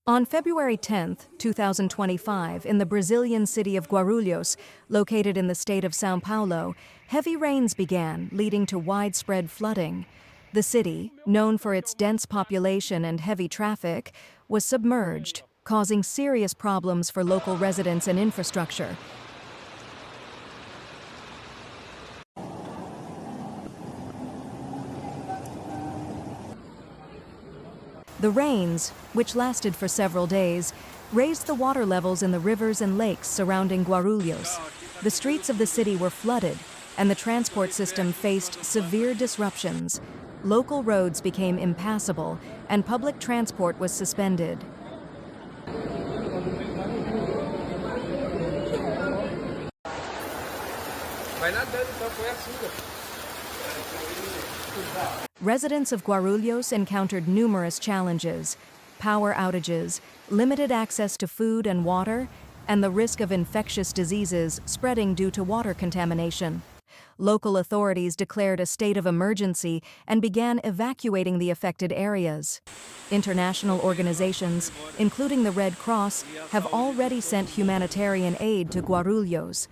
On February 10, 2025, in the Brazilian city of Guarulhos, located in the state of São Paulo, heavy rains began, leading to widespread flooding. The city, known for its dense population and heavy traffic, was submerged, causing serious problems for local residents and infrastructure. The rains, which lasted for several days, raised the water levels in the rivers and lakes surrounding Guarulhos. The streets of the city were flooded, and the transport system faced severe disruptions. Local roads became impassable, and public transport was suspended. Residents of Guarulhos encountered numerous challenges: power outages, limited access to food and water, and the risk of infectious diseases spreading due to water contamination. Local authorities declared a state of emergency and began evacuating the affected areas. International organizations, including the Red Cross, have already sent humanitarian aid to Guarulhos.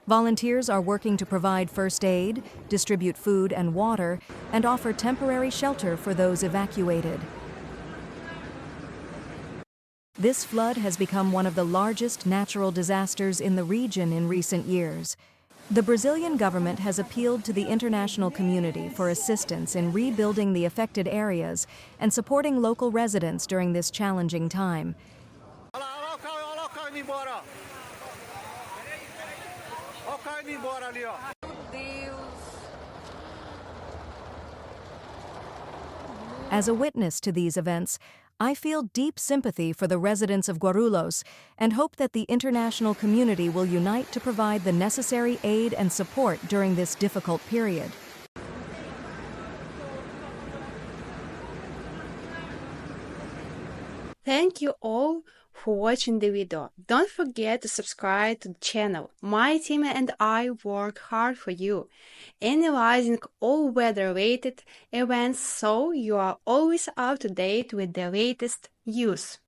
Volunteers are working to provide first aid, distribute food and water, and offer temporary shelter for those evacuated. This flood has become one of the largest natural disasters in the region in recent years. The Brazilian government has appealed to the international community for assistance in rebuilding the affected areas and supporting local residents during this challenging time. As a witness to these events, I feel deep sympathy for the residents of Guarulhos and hope that the international community will unite to provide the necessary aid and support during this difficult period. Thank you all for watching the video. Don't forget to subscribe to the channel. My team and I work hard for you, analyzing all weather-related events so you are always up to date with the latest news.